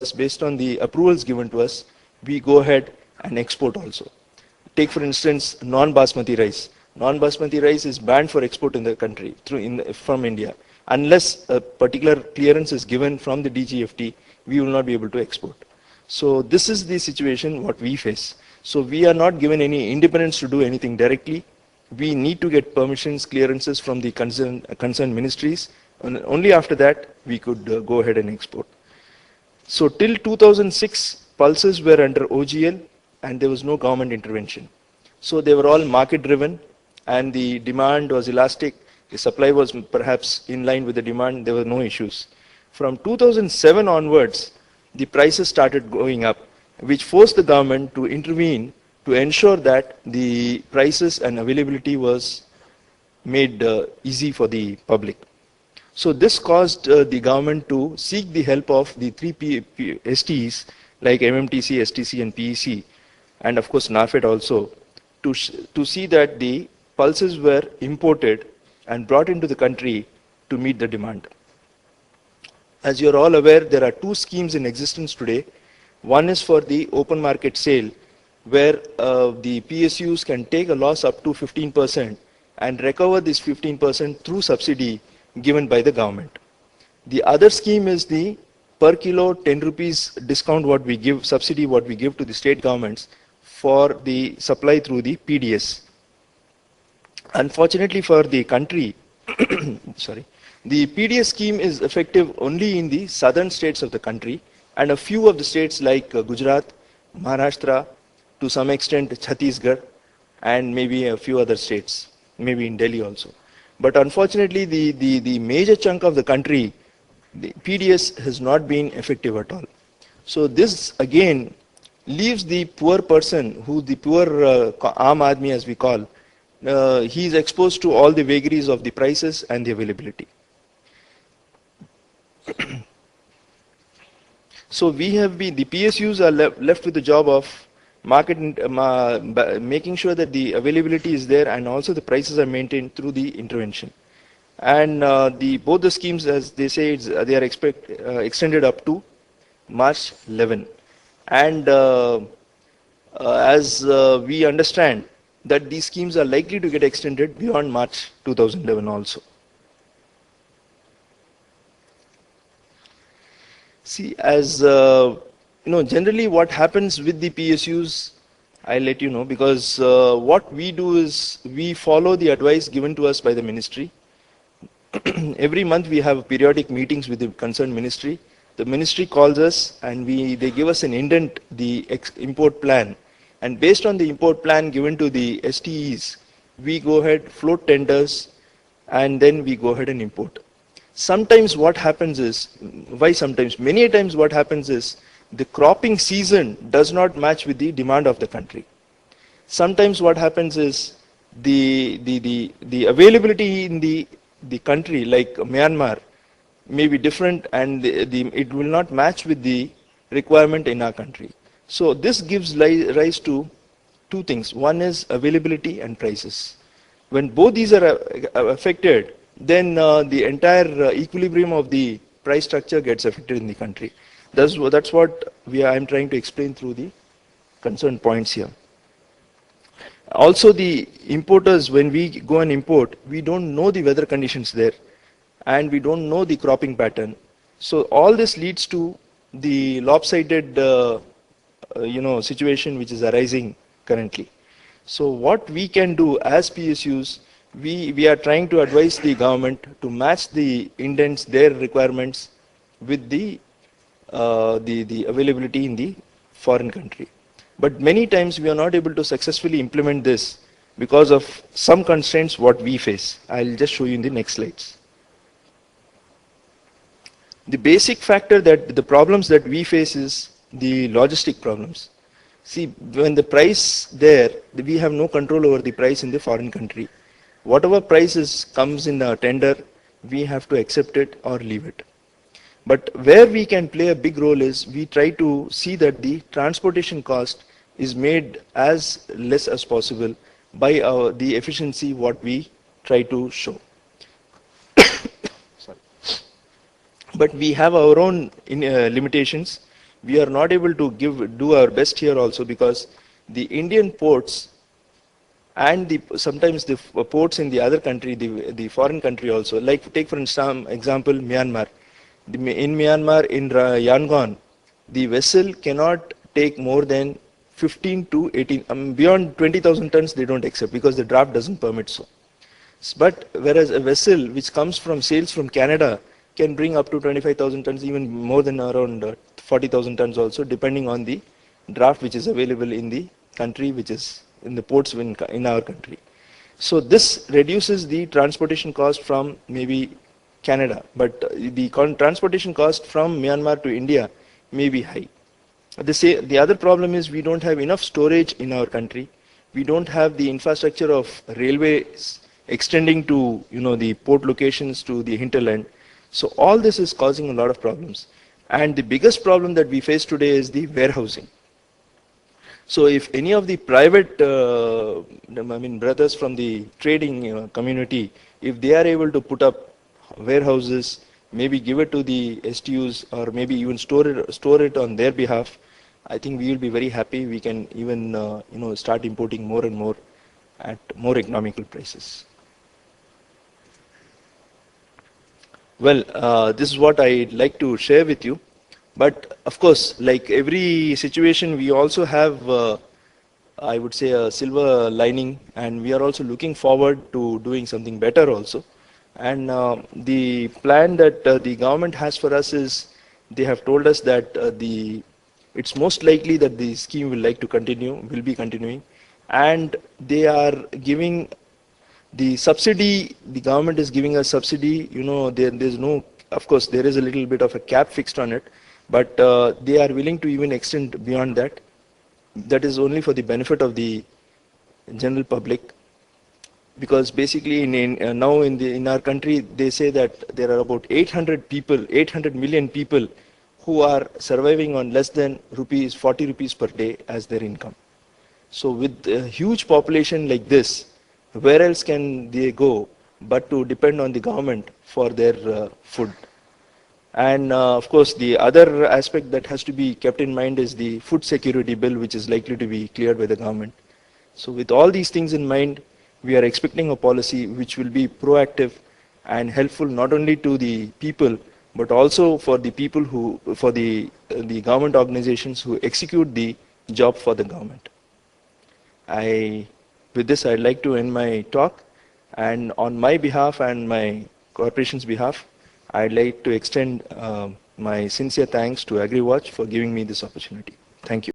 us, based on the approvals given to us, we go ahead and export also. Take for instance non-basmati rice. Non-basmati rice is banned for export in the country from India. Unless a particular clearance is given from the DGFT, we will not be able to export. So this is the situation what we face. So we are not given any independence to do anything directly. We need to get permissions, clearances from the concerned ministries, and only after that we could go ahead and export. So till 2006, pulses were under OGL and there was no government intervention. So they were all market driven and the demand was elastic. The supply was perhaps in line with the demand. There were no issues. From 2007 onwards, the prices started going up, which forced the government to intervene to ensure that the prices and availability was made easy for the public. So this caused the government to seek the help of the three STs like MMTC, STC and PEC, and of course NAFED also, to see that the pulses were imported and brought into the country to meet the demand. As you are all aware, there are two schemes in existence today. One is for the open market sale, where the PSUs can take a loss up to 15% and recover this 15% through subsidy given by the government. The other scheme is the per kilo 10 rupees discount what we give, subsidy what we give to the state governments for the supply through the PDS. Unfortunately for the country, sorry, the PDS scheme is effective only in the southern states of the country and a few of the states like Gujarat, Maharashtra, to some extent Chhattisgarh, and maybe a few other states, maybe in Delhi also. But unfortunately, the major chunk of the country, the PDS has not been effective at all. So this again leaves the poor person, who the poor Aam Aadmi as we call, he is exposed to all the vagaries of the prices and the availability. So we have been, the PSUs are left with the job of making sure that the availability is there and also the prices are maintained through the intervention. And both the schemes, as they say, they are extended up to March 11. And as we understand that these schemes are likely to get extended beyond March 2011 also. See, as generally what happens with the PSUs, I'll let you know, because what we do is we follow the advice given to us by the ministry. Every month we have periodic meetings with the concerned ministry. The ministry calls us and they give us an indent, the import plan. And based on the import plan given to the STEs, we go ahead, float tenders, and then we go ahead and import. Sometimes what happens is, many a times what happens is, the cropping season does not match with the demand of the country. Sometimes what happens is, the availability in the country, like Myanmar, may be different and it will not match with the requirement in our country. So this gives rise to two things. One is availability and prices. When both these are affected, then the entire equilibrium of the price structure gets affected in the country. That's what I'm trying to explain through the concerned points here. Also, the importers, when we go and import, we don't know the weather conditions there, and we don't know the cropping pattern. So all this leads to the lopsided, situation which is arising currently. So what we can do as PSUs, we are trying to advise the government to match the indents, their requirements, with the availability in the foreign country. But many times we are not able to successfully implement this because of some constraints what we face. I'll just show you in the next slides. The basic factor that the problems that we face is the logistic problems. See, when the price there, we have no control over the price in the foreign country. Whatever price comes in the tender, we have to accept it or leave it. But where we can play a big role is we try to see that the transportation cost is made as less as possible by the efficiency what we try to show. Sorry. But we have our own limitations. we are not able to do our best here also, because the Indian ports and sometimes the ports in the other country, the foreign country also, like take for example Myanmar. In Myanmar, in Yangon, the vessel cannot take more than 15 to 18, beyond 20,000 tons they don't accept, because the draft doesn't permit so. But whereas a vessel which comes from sails from Canada can bring up to 25,000 tons, even more than around 40,000 tons also, depending on the draft which is available in the country, which is in the ports in our country. So this reduces the transportation cost from maybe Canada, but the transportation cost from Myanmar to India may be high. The other problem is we don't have enough storage in our country. We don't have the infrastructure of railways extending to the port locations to the hinterland. So all this is causing a lot of problems. And the biggest problem that we face today is the warehousing. So if any of the private, brothers from the trading community, if they are able to put up warehouses, maybe give it to the STUs, or maybe even store it on their behalf, I think we will be very happy. We can even start importing more and more at more economical prices. Well, this is what I'd like to share with you. But of course, like every situation, we also have, I would say, a silver lining, and we are also looking forward to doing something better also. And the plan that the government has for us is, they have told us that it's most likely that the scheme will be continuing, and they are giving the subsidy. The government is giving us subsidy. There's no, of course, there is a little bit of a cap fixed on it, but they are willing to even extend beyond that. That is only for the benefit of the general public, because basically now in our country, they say that there are about 800 million people who are surviving on less than 40 rupees per day as their income. So with a huge population like this, where else can they go but to depend on the government for their food? And of course, the other aspect that has to be kept in mind is the food security bill, which is likely to be cleared by the government. So with all these things in mind, we are expecting a policy which will be proactive and helpful not only to the people, but also for the people for the government organizations who execute the job for the government. With this, I'd like to end my talk, and on my behalf and my corporation's behalf, I'd like to extend my sincere thanks to AgriWatch for giving me this opportunity. Thank you.